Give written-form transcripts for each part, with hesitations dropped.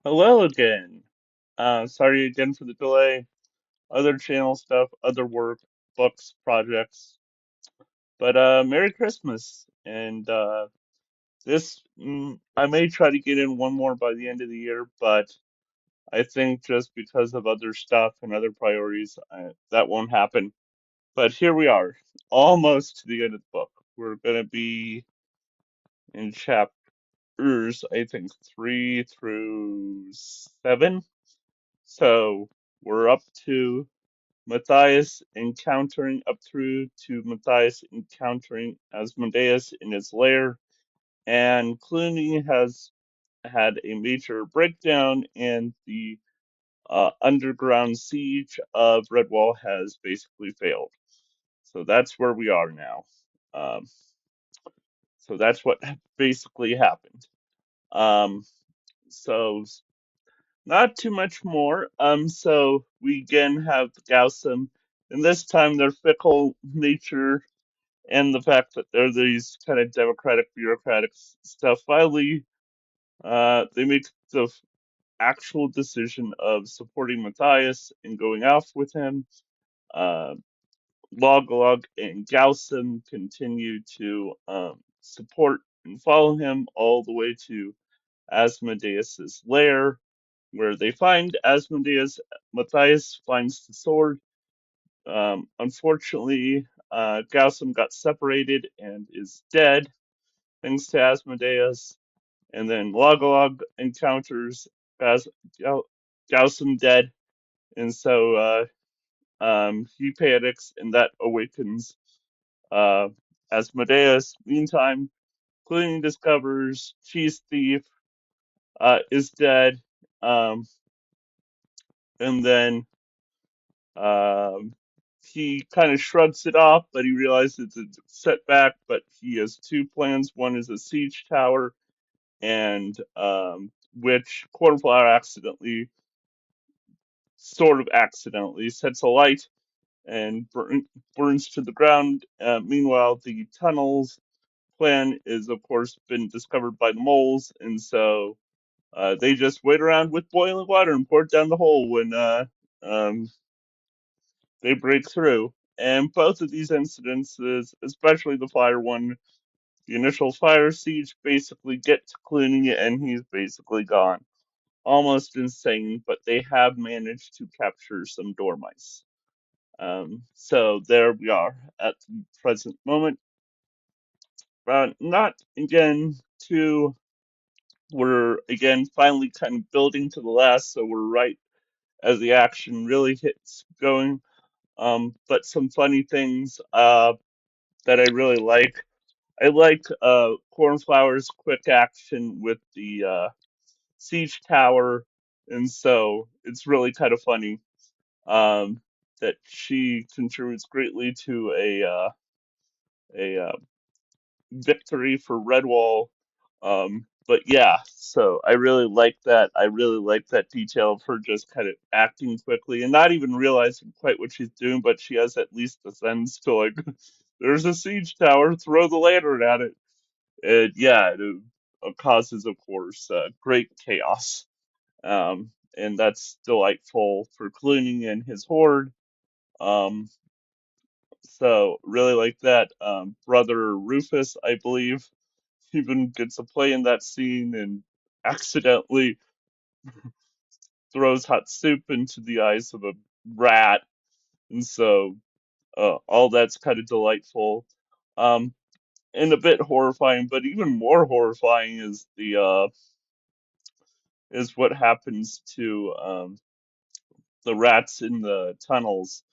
Hello again. Sorry again for the delay. Other channel stuff, other work, books, projects. But Merry Christmas. And I may try to get in one more by the end of the year, but I think just because of other stuff and other priorities, that won't happen. But here we are, almost to the end of the book. We're going to be in chapters, I think, 3 through 7. So we're up to Matthais encountering up through to Matthais encountering Asmodeus in his lair, and Cluny has had a major breakdown, and the underground siege of Redwall has basically failed. So that's where we are now. Um, so that's what basically happened. Um, so not too much more. So we again have Gaussum, and this time their fickle nature and the fact that they're these kind of democratic, bureaucratic stuff. Finally, they make the actual decision of supporting Matthais and going off with him. Uh, Log and Gaussum continue to support and follow him all the way to Asmodeus's lair, where they find Asmodeus. Matthais finds the sword. Unfortunately, Gaussum got separated and is dead, thanks to Asmodeus. And then Log encounters Gas- Gaussum dead, and so he panics, and that awakens uh, Asmodeus. Meantime, Cluny discovers Cheese Thief is dead, um, and then um, he kind of shrugs it off, but he realizes it's a setback. But he has two plans. One is a siege tower, and which Cornflower sort of accidentally, sets alight and burns to the ground. Meanwhile, the tunnels plan is, of course, been discovered by the moles, and so they just wait around with boiling water and pour it down the hole when um, they break through. And both of these incidences, especially the fire one, the initial fire siege, basically get to Cluny and he's basically gone. Almost insane, but they have managed to capture some dormice. So there we are at the present moment. Not again too. We're again finally kind of building to the last, so we're right as the action really hits going. But some funny things that I really like. I like Cornflower's quick action with the siege tower, and so it's really kind of funny that she contributes greatly to a victory for Redwall. But yeah, so I really like that. I really like that detail of her just kind of acting quickly and not even realizing quite what she's doing, but she has at least the sense to like, there's a siege tower, throw the lantern at it. And yeah, it causes, of course, great chaos. And that's delightful for Cluny and his horde. Um, so really like that. Brother Rufus, I believe, even gets a play in that scene and accidentally throws hot soup into the eyes of a rat, and so all that's kind of delightful, um, and a bit horrifying. But even more horrifying is what happens to the rats in the tunnels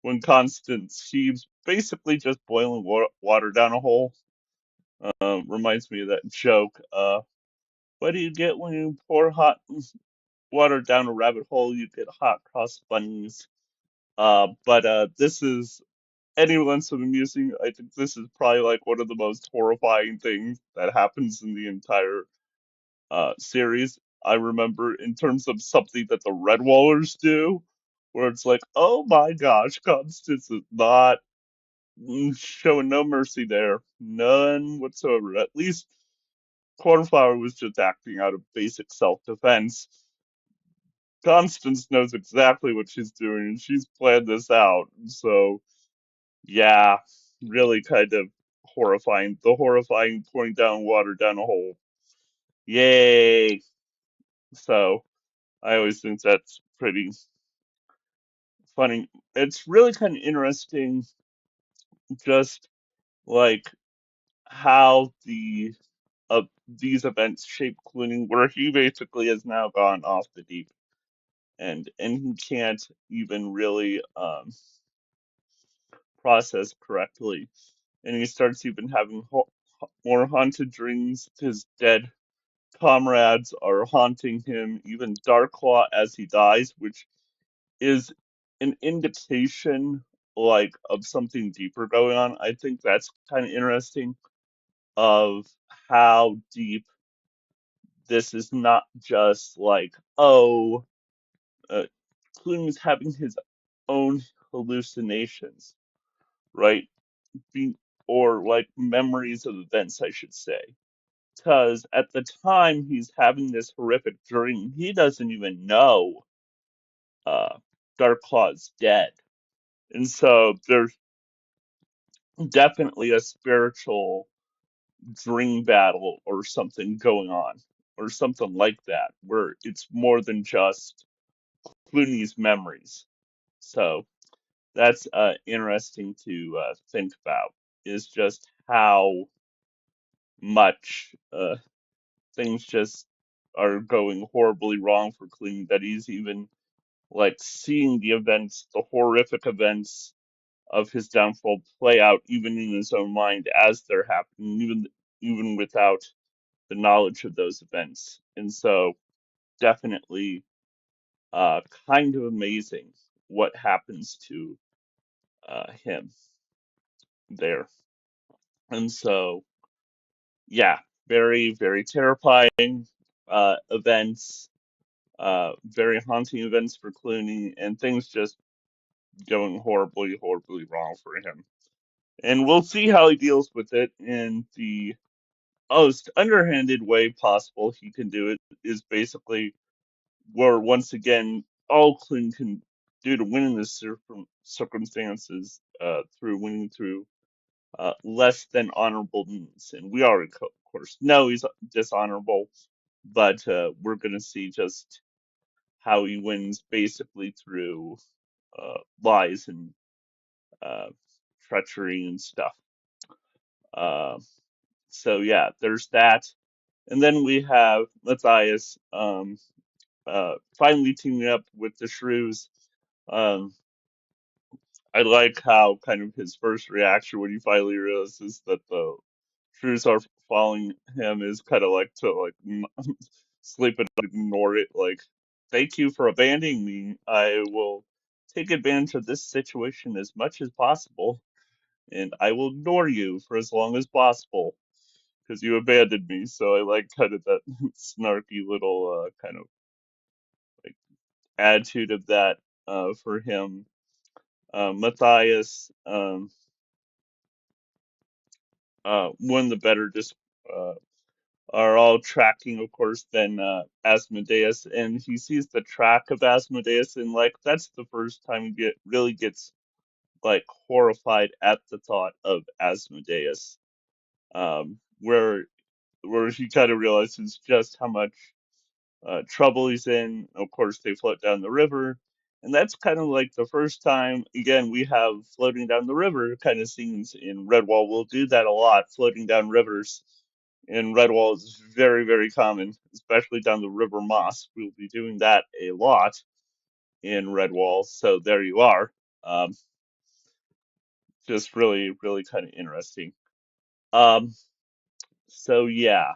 when Constance heaves basically just boiling water down a hole. Reminds me of that joke. What do you get when you pour hot water down a rabbit hole? You get hot cross bunnies. But this is any length of amusing. I think this is probably like one of the most horrifying things that happens in the entire series. I remember in terms of something that the Redwallers do, where it's like, oh my gosh, Constance is not showing no mercy there, none whatsoever. At least Cornflower was just acting out of basic self-defense. Constance knows exactly what she's doing, and she's planned this out. So, yeah, really kind of horrifying. The horrifying pouring down water down a hole. Yay! So, I always think that's pretty funny. It's really kind of interesting, just like how these events shape Cluny, where he basically has now gone off the deep and he can't even really process correctly, and he starts even having more haunted dreams. His dead comrades are haunting him, even Darklaw as he dies, which is an indication like of something deeper going on. I think that's kind of interesting of how deep this is, not just like, oh, uh, Cluny's having his own hallucinations, right? Be, or like memories of events, I should say. Because at the time he's having this horrific dream, he doesn't even know uh, Darklaw's dead. And so there's definitely a spiritual dream battle or something going on, or something like that, where it's more than just Clooney's memories. So that's interesting to think about, is just how much things just are going horribly wrong for Clooney, that he's even like seeing the events, the horrific events of his downfall play out even in his own mind as they're happening, even without the knowledge of those events. And so definitely uh, kind of amazing what happens to him there. And so, yeah, very, very terrifying events, very haunting events for Clooney, and things just going horribly, horribly wrong for him. And we'll see how he deals with it in the most underhanded way possible he can do it, is basically where once again all Clooney can do to win in this circumstances, through winning through less than honorable means. And we already, of course, know he's dishonorable, but we're going to see just how he wins basically through lies and uh, treachery and stuff. Uh, so yeah, there's that. And then we have Matthais finally teaming up with the Shrews. Um, I like how kind of his first reaction when he finally realizes that the Shrews are following him is kind of like to like sleep and ignore it. Like, thank you for abandoning me. I will take advantage of this situation as much as possible, and I will ignore you for as long as possible because you abandoned me. So I like kind of that snarky little kind of like attitude of that for him. Matthais, one of the better just uh, are all tracking, of course, than Asmodeus, and he sees the track of Asmodeus, and like that's the first time he really gets like horrified at the thought of Asmodeus, where he kind of realizes just how much trouble he's in. Of course, they float down the river. And that's kind of like the first time, again, we have floating down the river kind of scenes in Redwall. We'll do that a lot, floating down rivers in Redwall is very, very common, especially down the River Moss. We'll be doing that a lot in Redwall. So there you are. Um, just really, really kind of interesting. Um, so yeah,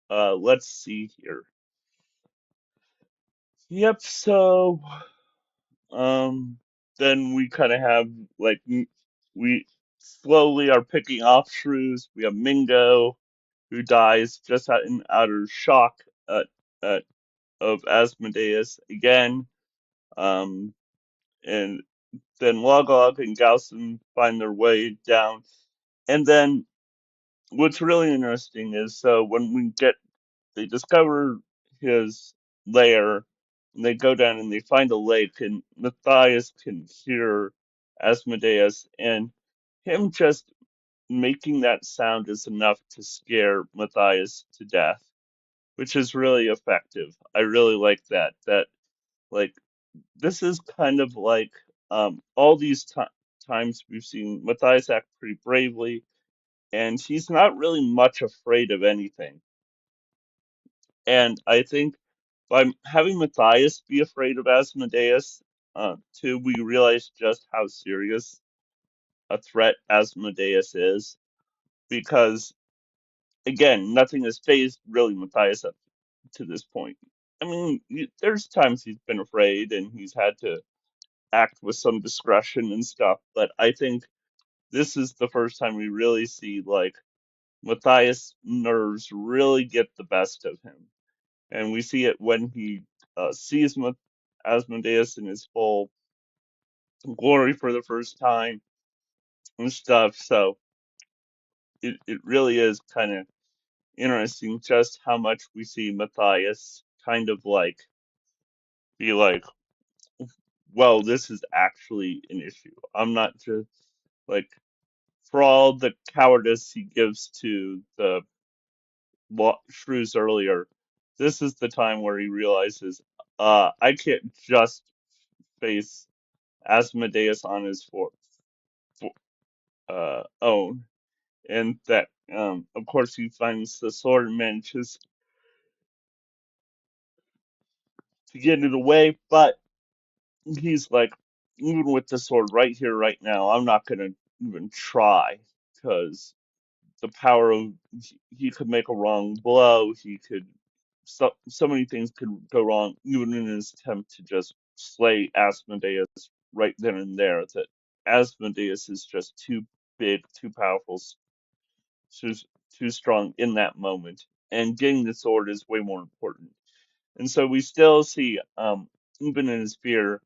let's see here. Yep. So Um, then we kind of have like we slowly are picking off shrews. We have Mingo, who dies just out in outer shock at, at of Asmodeus again. Um, and then Logog and Gaussen find their way down. And then what's really interesting is, so when we get they discover his lair, And they go down and they find a lake, and Matthias can hear Asmodeus, and him just making that sound is enough to scare Matthias to death, which is really effective. I really like that. Like, this is kind of like all these times we've seen Matthias act pretty bravely, and he's not really much afraid of anything. And I think by having Matthias be afraid of Asmodeus, too, we realize just how serious a threat Asmodeus is. Because, again, nothing has phased really Matthias up to this point. I mean, there's times he's been afraid and he's had to act with some discretion and stuff, but I think this is the first time we really see, like, Matthias' nerves really get the best of him. And we see it when he sees Asmodeus in his full glory for the first time and stuff. So it really is kind of interesting just how much we see Matthias kind of like be like, well, this is actually an issue. I'm not just like, for all the cowardice he gives to the shrews earlier, this is the time where he realizes, I can't just face Asmodeus on his own, and that of course he finds the sword and manages to get it away, but he's like, even with the sword right here, right now, I'm not gonna even try because the power of he could make a wrong blow, he could so many things could go wrong, even in his attempt to just slay Asmodeus right then and there. That Asmodeus is just too big, too powerful, too, too strong in that moment, and getting the sword is way more important. And so we still see, even in his fear,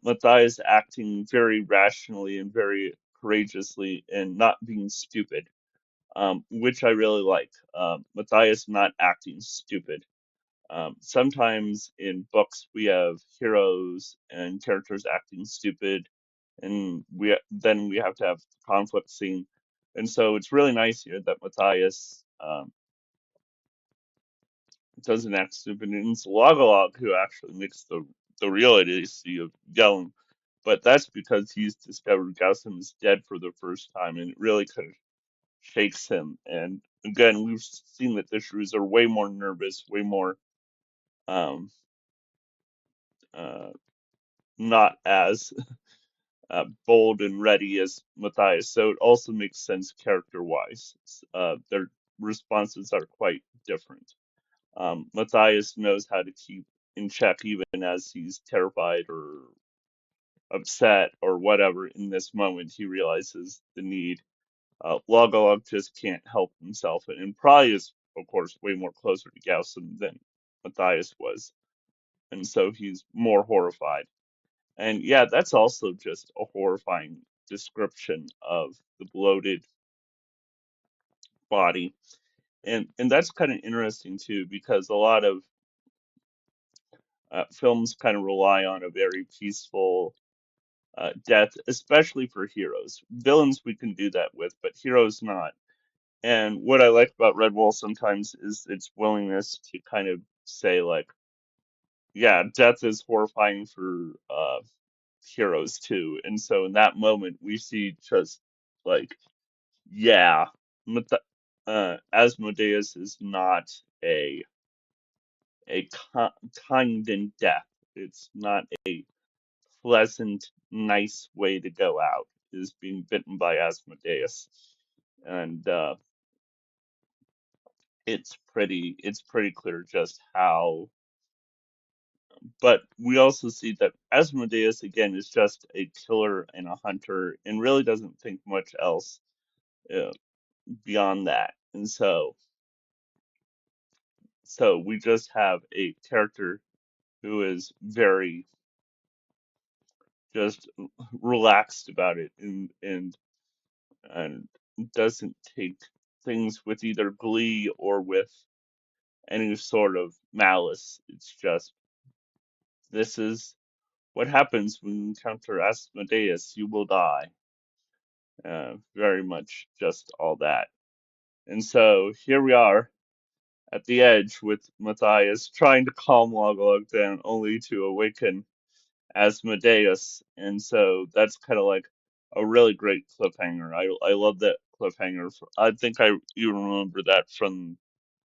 Matthias acting very rationally and very courageously and not being stupid, which I really like. Matthias not acting stupid. Sometimes in books we have heroes and characters acting stupid, and then we have to have conflict scene. And so it's really nice here that Matthias doesn't act stupid, and it's Logolog who actually makes the real idiocy of yelling. But that's because he's discovered Gaussum is dead for the first time, and it really kind of shakes him. And again, we've seen that the shrews are way more nervous, way more um, uh, not as bold and ready as Matthias. So it also makes sense character wise. Their responses are quite different. Matthias knows how to keep in check even as he's terrified or upset or whatever in this moment. He realizes the need. Logolog just can't help himself, and probably is, of course, way more closer to Gaussum than Matthias was, and so he's more horrified. And yeah, that's also just a horrifying description of the bloated body. And that's kind of interesting too, because a lot of films kind of rely on a very peaceful death, especially for heroes. Villains we can do that with, but heroes not. And what I like about Redwall sometimes is its willingness to kind of say like, yeah, death is horrifying for heroes too. And so in that moment, we see just like, yeah, Asmodeus is not a kind in death. It's not a pleasant, nice way to go out. Is being bitten by Asmodeus, and it's pretty clear just how. But we also see that Asmodeus again is just a killer and a hunter, and really doesn't think much else uh, beyond that. And so we just have a character who is very just relaxed about it, and doesn't take things with either glee or with any sort of malice. It's just This is what happens when you encounter Asmodeus. You will die. Very much just all that. And so here we are at the edge with Matthias trying to calm Log down only to awaken Asmodeus. And so that's kind of like a really great cliffhanger. I love that cliffhanger. I think I even remember that from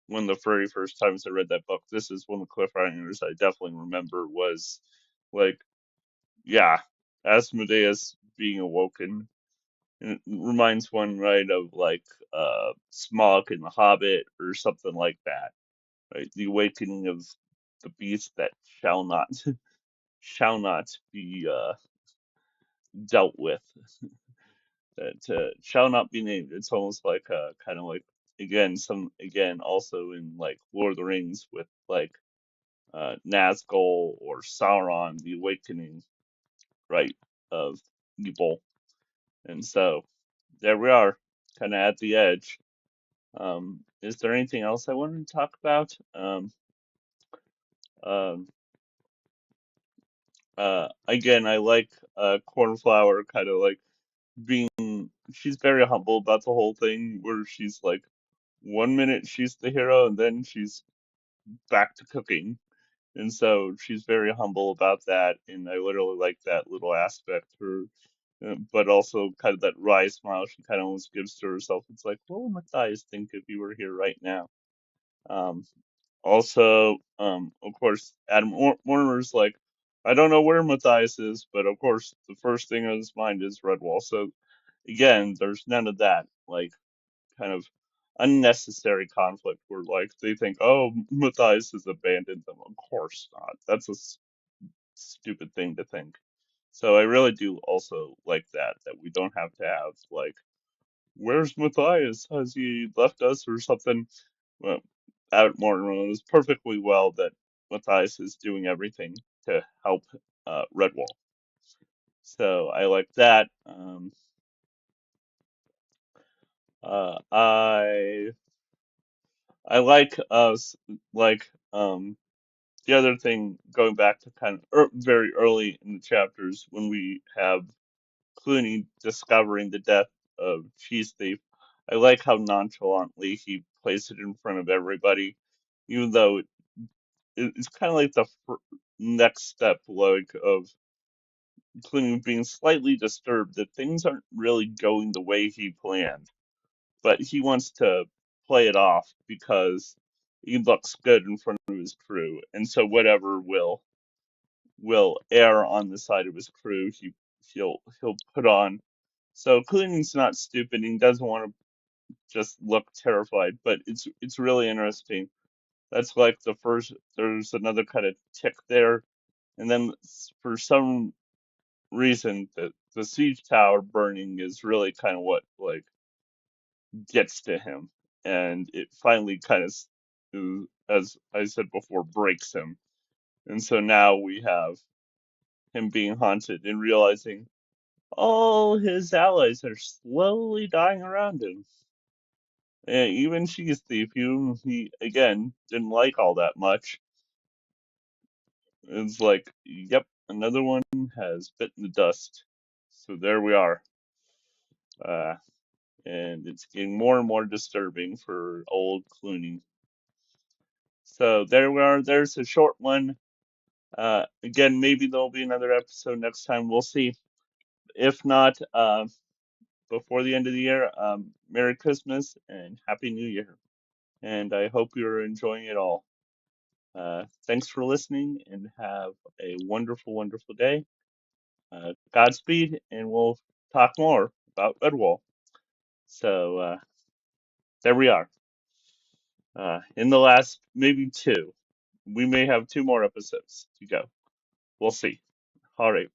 one of the very first times I read that book. This is one of the cliffhangers I definitely remember was like, yeah, Asmodeus being awoken. And it reminds one, right, of like Smaug in The Hobbit or something like that, right? The awakening of the beast that shall not shall not be dealt with, that shall not be named. It's almost like kind of like again also in like Lord of the Rings with like Nazgul or Sauron, the awakening, right, of evil. And so there we are, kind of at the edge. Is there anything else I wanted to talk about? Um, Again, I like Cornflower kind of like being, she's very humble about the whole thing, where she's like, one minute she's the hero and then she's back to cooking. And so she's very humble about that, and I literally like that little aspect. Her, but also kind of that wry smile she kind of almost gives to herself. It's like, what would Matthais think if he were here right now? Um, Also, of course, Mortimer's like, I don't know where Matthais is, but of course, the first thing on his mind is Redwall. So again, there's none of that like kind of unnecessary conflict where like they think, oh, Matthais has abandoned them. Of course not. That's a stupid thing to think. So I really do also like that we don't have to have like, where's Matthais? Has he left us or something? Well, out Mortimer knows perfectly well that Matthais is doing everything to help Redwall. So I like that. I like like the other thing, going back to kind of very early in the chapters when we have Cluny discovering the death of Cheese Thief. I like how nonchalantly he placed it in front of everybody, even though it's kind of like the next step, like of Cluny being slightly disturbed that things aren't really going the way he planned, but he wants to play it off because he looks good in front of his crew, and so whatever will err on the side of his crew, he'll put on. So Clooney's not stupid. He doesn't want to just look terrified, but it's really interesting. That's like the first. There's another kind of tick there, and then for some reason, the siege tower burning is really kind of what like gets to him, and it finally kind of, as I said before, breaks him. And so now we have him being haunted and realizing all his allies are slowly dying around him. And even Cheese Thief, whom he again didn't like all that much, it's like, yep, another one has bitten the dust. So there we are. Uh, and it's getting more and more disturbing for old Clooney. So there we are. There's a short one. Again, maybe there'll be another episode next time. We'll see. If not, before the end of the year, Merry Christmas and Happy New Year. And I hope you're enjoying it all. Thanks for listening and have a wonderful, wonderful day. Godspeed, and we'll talk more about Redwall. So there we are. In the last maybe two, we may have two more episodes to go. We'll see. All right.